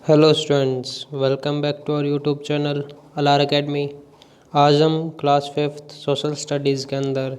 Hello students, welcome back to our YouTube channel अलार academy. आज हम क्लास 5th सोशल स्टडीज़ के अंदर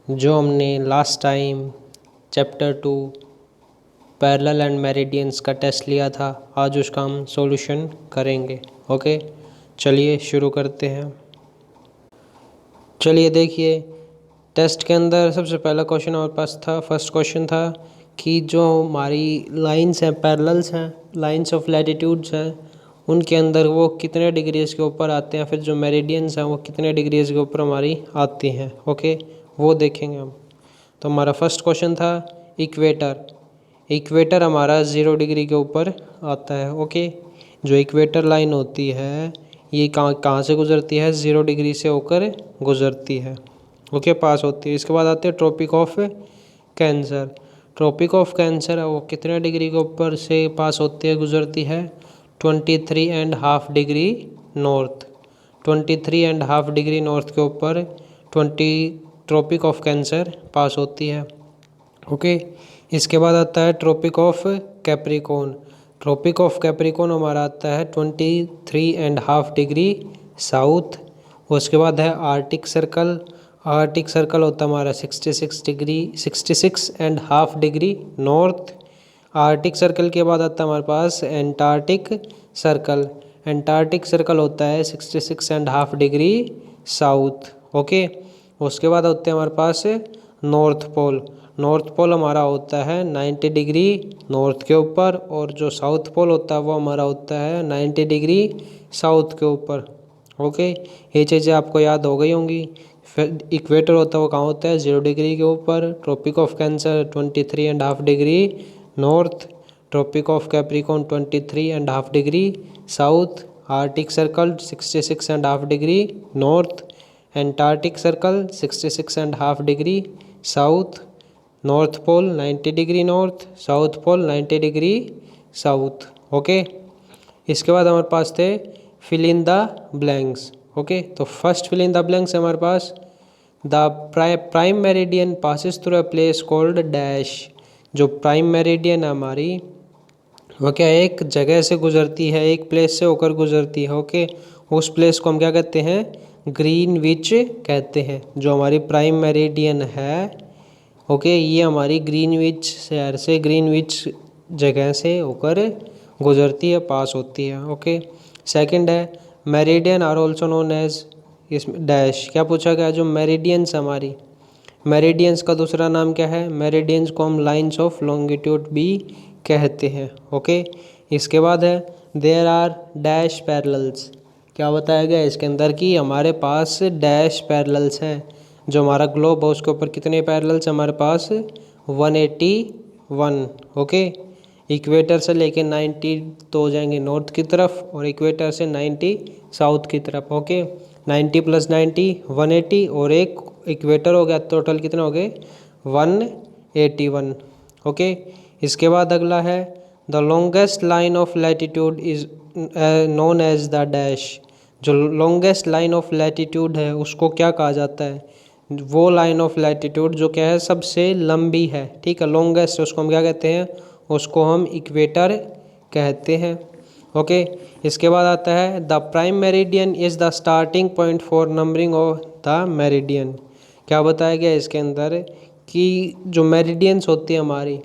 जो हमने last time chapter 2 parallel and meridians का टेस्ट लिया था, आज उसका हम सॉल्यूशन करेंगे। ओके, चलिए शुरू करते हैं। चलिए देखिए, टेस्ट के अंदर सबसे पहला क्वेश्चन हमारे पास था। फर्स्ट क्वेश्चन था कि जो हमारी लाइंस हैं, पैरेलल्स हैं, लाइंस ऑफ लैटिट्यूड्स हैं, उनके अंदर वो कितने डिग्रीज के ऊपर आते हैं, फिर जो मेरिडियंस हैं वो कितने डिग्रीज के ऊपर हमारी आती हैं। ओके, वो देखेंगे हम। तो हमारा फर्स्ट क्वेश्चन था इक्वेटर। इक्वेटर हमारा 0 डिग्री के ऊपर आता है। ओके, जो इक्वेटर लाइन होती है ये कहाँ से गुजरती है? 0 डिग्री से होकर गुजरती है। ओके, पास होती है। इसके बाद आते हैं Tropic of Cancer. Tropic of Cancer है वो कितने डिग्री के ऊपर से पास होती है, गुजरती है? 23.5 डिग्री नॉर्थ। 23.5 डिग्री नॉर्थ के ऊपर 20 ट्रॉपिक ऑफ कैंसर पास होती है। ओके, इसके बाद आता है Tropic of Capricorn. Tropic of Capricorn हमारा आता है 23.5 डिग्री साउथ। उसके बाद है आर्टिक सर्कल। आर्टिक सर्कल होता है हमारा 66.5 डिग्री नॉर्थ। आर्टिक सर्कल के बाद आता है हमारे पास एंटार्क्टिक सर्कल। एंटार्क्टिक सर्कल होता है 66.5 डिग्री साउथ। ओके, उसके बाद होते हैं हमारे पास नॉर्थ पोल। नॉर्थ पोल हमारा होता है 90 डिग्री नॉर्थ के ऊपर, और जो साउथ पोल होता है वो हमारा होता है 90 डिग्री साउथ के ऊपर। ओके, ये चीज़ें आपको याद हो गई होंगी। फिर इक्वेटर होता है वो कहाँ होता है? 0 डिग्री के ऊपर। Tropic of cancer 23.5 degree north. Tropic of Capricorn 23.5 degree south. Arctic circle 66.5 degree north. Antarctic circle 66.5 degree south. North pole 90 degree north. South pole 90 degree south. Okay, इसके बाद हमारे पास थे fill in the blanks. Okay, तो first fill in the blanks हमारे पास the prime meridian passes through a place called dash. जो prime meridian है हमारी वो क्या, एक जगह से गुजरती है, एक प्लेस से होकर गुजरती है। ओके, उस प्लेस को हम क्या कहते हैं? ग्रीनविच कहते हैं। जो हमारी प्राइम मेरिडियन है, ओके, ये हमारी ग्रीनविच शहर से, ग्रीनविच जगह से होकर गुजरती है, पास होती है। ओके, सेकंड है meridian are also known as, इसमें डैश क्या पूछा गया? जो मेरिडियंस हमारी, मेरिडियंस का दूसरा नाम क्या है? मेरिडियंस को हम लाइंस ऑफ लॉन्गिट्यूड भी कहते हैं। ओके, इसके बाद है देयर आर डैश पैरेलल्स। क्या बताया गया इसके अंदर कि हमारे पास डैश पैरेलल्स हैं। जो हमारा ग्लोब है उसके ऊपर कितने पैरेलल्स हमारे पास? 181। ओके, इक्वेटर से लेके 90 तो हो जाएंगे नॉर्थ की तरफ, और इक्वेटर से 90 साउथ की तरफ। ओके, 90 + 90 180, और एक इक्वेटर हो गया, टोटल कितने हो गए? 181। ओके, इसके बाद अगला है the longest line of latitude is known as the dash. जो लॉन्गेस्ट लाइन ऑफ लैटिट्यूड है उसको क्या कहा जाता है? वो लाइन ऑफ लैटिट्यूड जो क्या है, सबसे लंबी है, ठीक है, लॉन्गेस्ट, उसको हम क्या कहते हैं? उसको हम इक्वेटर कहते हैं। ओके, इसके बाद आता है the prime meridian is the starting point for numbering of the meridian. क्या बताया गया इसके अंदर कि जो मेरिडियंस होती है हमारी,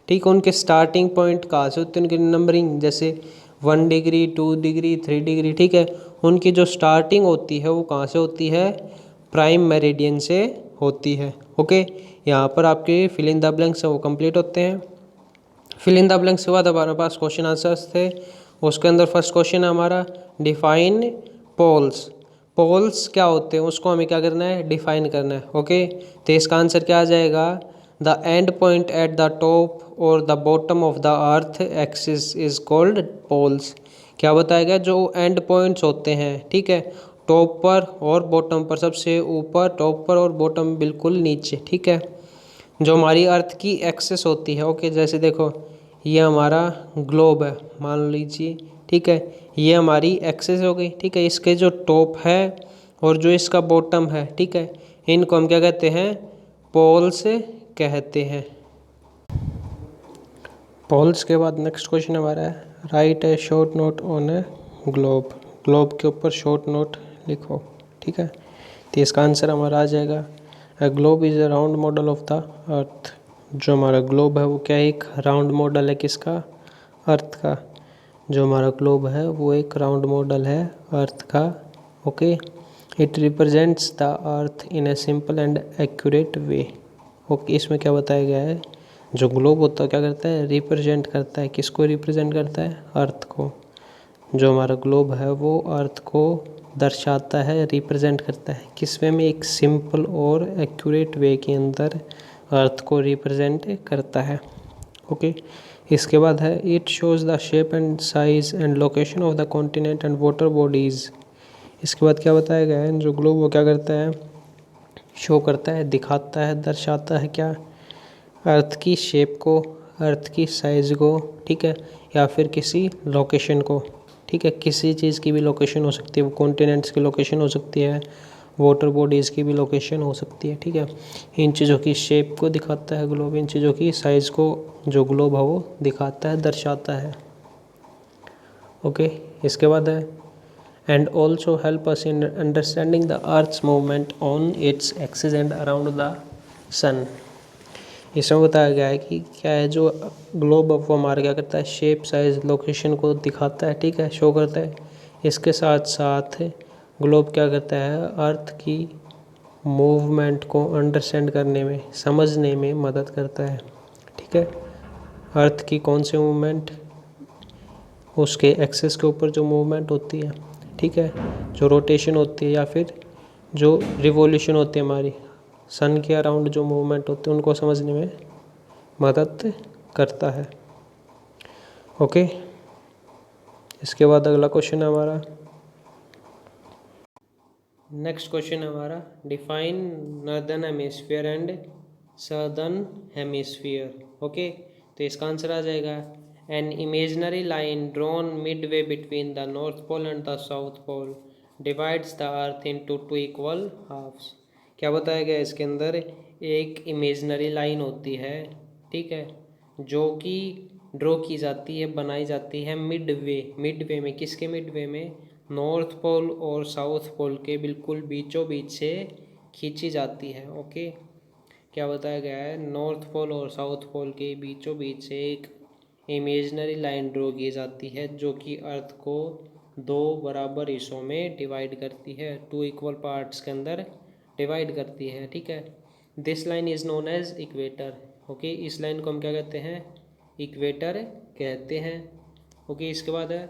ठीक, उनके स्टार्टिंग पॉइंट कहाँ से होती है? उनकी नंबरिंग जैसे 1 डिग्री 2 डिग्री 3 डिग्री, ठीक है, उनकी जो स्टार्टिंग होती है वो कहाँ से होती है? प्राइम मेरिडियन से होती है। ओके, यहाँ पर आपके फिल इन द ब्लैंक्स हैं वो कंप्लीट होते हैं। फिल इन द ब्लैंक्स के बाद हमारे पास क्वेश्चन आंसर्स थे। उसके अंदर फर्स्ट क्वेश्चन है हमारा डिफाइन पोल्स। पोल्स क्या होते हैं उसको हमें क्या करना है? डिफाइन करना है। ओके, तो इसका आंसर क्या आ जाएगा? The end point at the top और the bottom of the earth axis is called poles. क्या बताया गया? जो एंड पॉइंट्स होते हैं, ठीक है, टॉप पर और बॉटम पर, सबसे ऊपर टॉप पर और बॉटम बिल्कुल नीचे, ठीक है, जो हमारी अर्थ की एक्सेस होती है। ओके, जैसे देखो ये हमारा ग्लोब है मान लीजिए, ठीक है, ये हमारी एक्सेस हो गई, ठीक है, इसके जो टॉप है और जो इसका बॉटम है, ठीक है, इनको हम क्या कहते हैं? पोल्स कहते हैं। ऑल्स के बाद नेक्स्ट क्वेश्चन हमारा है right A short note on A globe. Globe के ऊपर शॉर्ट नोट लिखो, ठीक है। तो इसका आंसर हमारा आ जाएगा ए globe is A round model of the अर्थ। जो हमारा ग्लोब है वो क्या है, एक राउंड मॉडल है किसका, अर्थ का। जो हमारा ग्लोब है वो एक राउंड मॉडल है अर्थ का, okay. It represents the earth in a simple and accurate way. Okay, इसमें क्या बताया गया है, जो ग्लोब होता है क्या करता है, रिप्रेजेंट करता है, किसको रिप्रेजेंट करता है, अर्थ को। जो हमारा ग्लोब है वो अर्थ को दर्शाता है, रिप्रेजेंट करता है, किस वे में, एक सिंपल और एक्यूरेट वे के अंदर अर्थ को रिप्रेजेंट करता है, ओके। इसके बाद है it shows the shape and size and location of the continent and water bodies. इसके बाद क्या बताया गया है, जो ग्लोब वो क्या करता है, शो करता है, दिखाता है, दर्शाता है क्या, अर्थ की शेप को, अर्थ की साइज़ को, ठीक है, या फिर किसी लोकेशन को, ठीक है। किसी चीज़ की भी लोकेशन हो सकती है, वो कॉन्टिनेंट्स की लोकेशन हो सकती है, वाटर बॉडीज़ की भी लोकेशन हो सकती है, ठीक है। इन चीज़ों की शेप को दिखाता है ग्लोब, इन चीज़ों की साइज़ को जो ग्लोब है वो दिखाता है, दर्शाता है, ओके। इसके बाद है and also help us in understanding the earth's movement on its axis and around the sun. इसमें बताया गया है कि क्या है, जो ग्लोब है वो हमारा क्या करता है, शेप साइज लोकेशन को दिखाता है, ठीक है, शो करता है। इसके साथ साथ ग्लोब क्या करता है, अर्थ की मूवमेंट को अंडरस्टैंड करने में, समझने में मदद करता है, ठीक है। अर्थ की कौन सी मूवमेंट, उसके एक्सिस के ऊपर जो मूवमेंट होती है, ठीक है, जो रोटेशन होती है या फिर जो रिवॉल्यूशन होती है हमारी सन के अराउंड जो मूवमेंट होती है, उनको समझने में मदद करता है, ओके। इसके बाद अगला क्वेश्चन है हमारा, नेक्स्ट क्वेश्चन है हमारा define northern hemisphere and southern hemisphere, okay. तो इसका आंसर आ जाएगा an imaginary line drawn mid way between the north pole and the south pole divides the earth into two equal halves. क्या बताया गया इसके अंदर, एक इमेजनरी लाइन होती है, ठीक है, जो कि ड्रॉ की जाती है, बनाई जाती है मिड वे में, किसके मिड वे में, नॉर्थ पोल और साउथ पोल के बिल्कुल बीचों बीच से खींची जाती है, ओके। क्या बताया गया है, नॉर्थ पोल और साउथ पोल के बीचों बीच से एक इमेजनरी लाइन ड्रॉ की जाती है जो कि अर्थ को दो बराबर हिस्सों में डिवाइड करती है, टू इक्वल पार्ट्स के अंदर डिवाइड करती है, ठीक है। This line is known as equator, okay. इस लाइन को हम क्या कहते हैं, इक्वेटर कहते हैं, ओके। इसके बाद है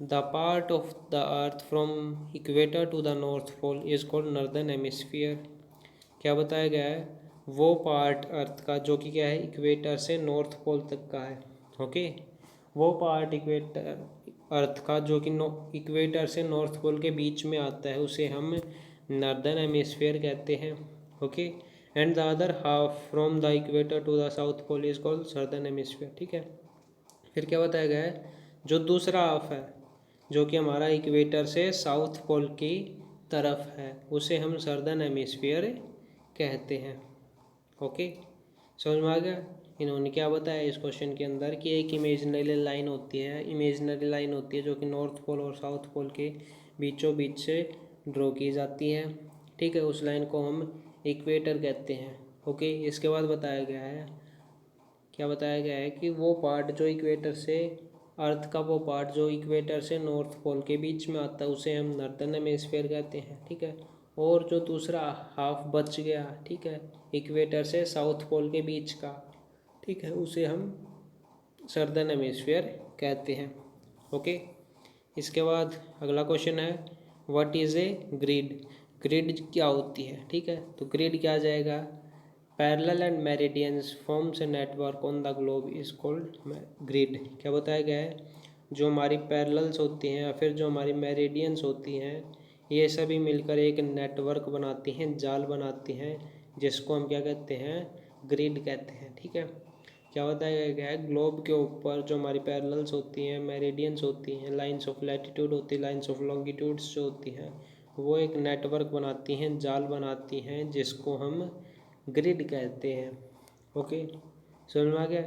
the part of the earth from equator to the north pole is called northern hemisphere. क्या बताया गया है, वो पार्ट अर्थ का जो कि क्या है, इक्वेटर से नॉर्थ पोल तक का है, ओके। वो पार्ट इक्वेटर अर्थ का जो कि इक्वेटर से नॉर्थ पोल के बीच में आता है, उसे हम नॉर्दर्न हेमिस्फीयर कहते हैं, okay. And the other half from the equator to the south pole is called southern hemisphere, ठीक है। फिर क्या बताया गया है, जो दूसरा हाफ है जो कि हमारा इक्वेटर से साउथ पोल की तरफ है, उसे हम सदर्न हेमिस्फीयर कहते हैं, ओके। समझ में आ गया। इन्होंने क्या बताया इस क्वेश्चन के अंदर कि एक इमेजनरी लाइन होती है जो कि नॉर्थ पोल और साउथ पोल के बीचों बीच से ड्रॉ की जाती है, ठीक है। उस लाइन को हम इक्वेटर कहते हैं, ओके। इसके बाद बताया गया है, क्या बताया गया है कि वो पार्ट जो इक्वेटर से अर्थ का, वो पार्ट जो इक्वेटर से नॉर्थ पोल के बीच में आता है, उसे हम नॉर्दर्न हेमिस्फीयर कहते हैं, ठीक है। और जो दूसरा हाफ बच गया, ठीक है, इक्वेटर से साउथ पोल के बीच का, ठीक है, उसे हम सदर्न हेमिस्फीयर कहते हैं, ओके। इसके बाद अगला क्वेश्चन है what is a grid. Grid क्या होती है, ठीक है। तो ग्रिड क्या आ जाएगा, parallel and meridians forms a network on the globe is called grid. क्या बताया गया है, जो हमारी पैरेलल्स होती हैं या फिर जो हमारी मेरिडियंस होती हैं, ये सभी मिलकर एक नेटवर्क बनाती हैं, जाल बनाती हैं, जिसको हम क्या कहते हैं, ग्रिड कहते हैं, ठीक है। क्या बताया गया है, ग्लोब के ऊपर जो हमारी पैरेलल्स होती हैं, मेरिडियंस होती हैं, लाइंस ऑफ लैटिट्यूड होती है, लाइंस ऑफ लॉन्गिट्यूड्स जो होती हैं, वो एक नेटवर्क बनाती हैं, जाल बनाती हैं, जिसको हम ग्रिड कहते हैं, ओके। समझ में आ गया।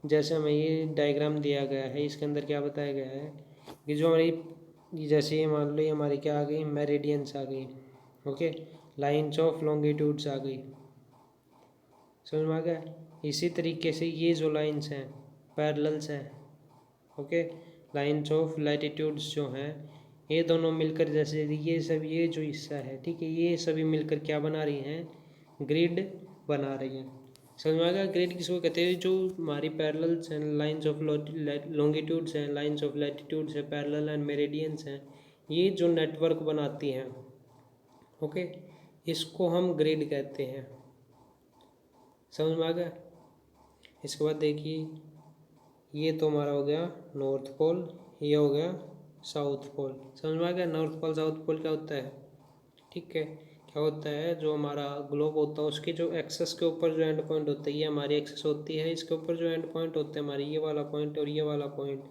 जैसे हमें ये डायग्राम दिया गया है, इसके अंदर क्या बताया गया है कि जो हमारी, जैसे ये मान लो ये हमारी क्या आ गई, मेरिडियंस आ गई, ओके, लाइन्स ऑफ लॉन्गिट्यूड्स आ गई, समझ में आ गया। इसी तरीके से ये जो लाइन्स हैं पैरेलल्स हैं, ओके, लाइन्स ऑफ लैटिट्यूड्स जो हैं, ये दोनों मिलकर, जैसे ये सब, ये जो हिस्सा है, ठीक है, ये सभी मिलकर क्या बना रही हैं, ग्रिड बना रही हैं। समझ में आ गया। ग्रिड किसको कहते हैं, जो हमारी पैरेलल्स हैं, लाइन्स ऑफ लॉन्गिट्यूड्स हैं, लाइन्स ऑफ लैटिट्यूड्स हैं, पैरेलल एंड मेरिडियंस हैं, ये जो नेटवर्क बनाती हैं, ओके, इसको हम ग्रिड कहते हैं। समझ में आ गया। इसके बाद देखिए, ये तो हमारा हो गया नॉर्थ पोल, ये हो गया साउथ पोल। समझ में आ गया। नॉर्थ पोल साउथ पोल क्या होता है, ठीक है, क्या होता है, जो हमारा ग्लोब होता है उसके जो एक्सेस के ऊपर जो एंड पॉइंट होता है, ये हमारी एक्सेस होती है, इसके ऊपर जो एंड पॉइंट होते हैं हमारे, ये वाला पॉइंट और ये वाला पॉइंट,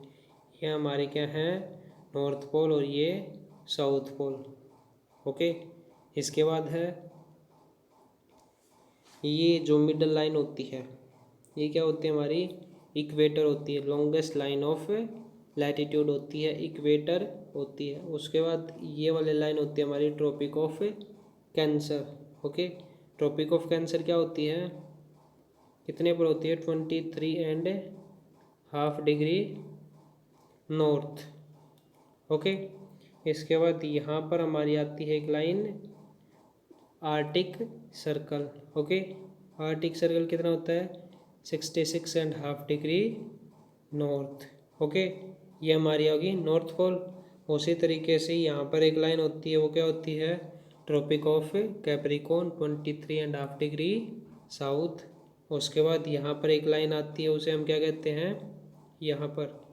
ये हमारे क्या हैं, नॉर्थ पोल और ये साउथ पोल, ओके। इसके बाद है ये जो मिडल लाइन होती है, ये क्या होती है हमारी, इक्वेटर होती है, लॉन्गेस्ट लाइन ऑफ लैटिट्यूड होती है, इक्वेटर होती है। उसके बाद ये वाली लाइन होती है हमारी Tropic of Cancer, okay. Tropic of Cancer क्या होती है, कितने पर होती है, 23.5 डिग्री नॉर्थ, ओके। इसके बाद यहाँ पर हमारी आती है एक line Arctic circle, okay. Arctic circle कितना होता है, 66.5 डिग्री नॉर्थ, ओके। ये हमारी होगी नॉर्थ पोल। उसी तरीके से यहाँ पर एक लाइन होती है, वो क्या होती है, Tropic of Capricorn, 23.5 degree south. उसके बाद यहाँ पर एक लाइन आती है, उसे हम क्या कहते हैं, यहाँ पर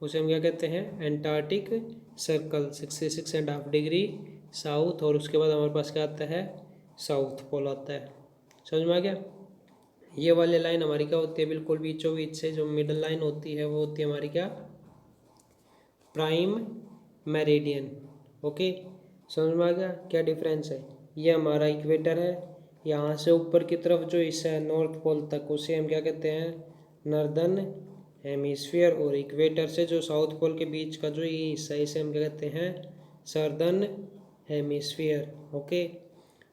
उसे हम क्या कहते हैं, एंटार्क्टिक सर्कल, 66.5 डिग्री साउथ। और उसके बाद हमारे पास क्या आता है, साउथ पोल आता है। समझ में आ गया। ये वाली लाइन हमारी क्या होती है, बिल्कुल बीचों बीच से जो मिडल लाइन होती है वो होती है हमारी क्या, प्राइम मेरिडियन, ओके। समझ में आ गया क्या डिफरेंस है। ये हमारा इक्वेटर है, यहाँ से ऊपर की तरफ जो हिस्सा है नॉर्थ पोल तक, उसे हम क्या कहते हैं, नॉर्दर्न हेमिस्फीयर। और इक्वेटर से जो साउथ पोल के बीच का जो ये हिस्सा है, इसे हम क्या कहते हैं, सदर्न हेमिस्फीयर, ओके।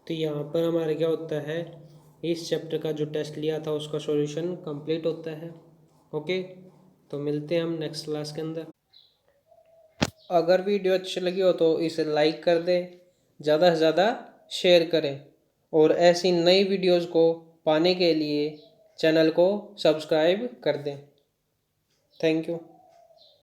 तो यहाँ पर हमारा क्या होता है, इस चैप्टर का जो टेस्ट लिया था उसका सॉल्यूशन कंप्लीट होता है, ओके। तो मिलते हैं हम नेक्स्ट क्लास के अंदर। अगर वीडियो अच्छी लगी हो तो इसे लाइक कर दें, ज़्यादा से ज़्यादा शेयर करें, और ऐसी नई वीडियोज़ को पाने के लिए चैनल को सब्सक्राइब कर दें। Thank you.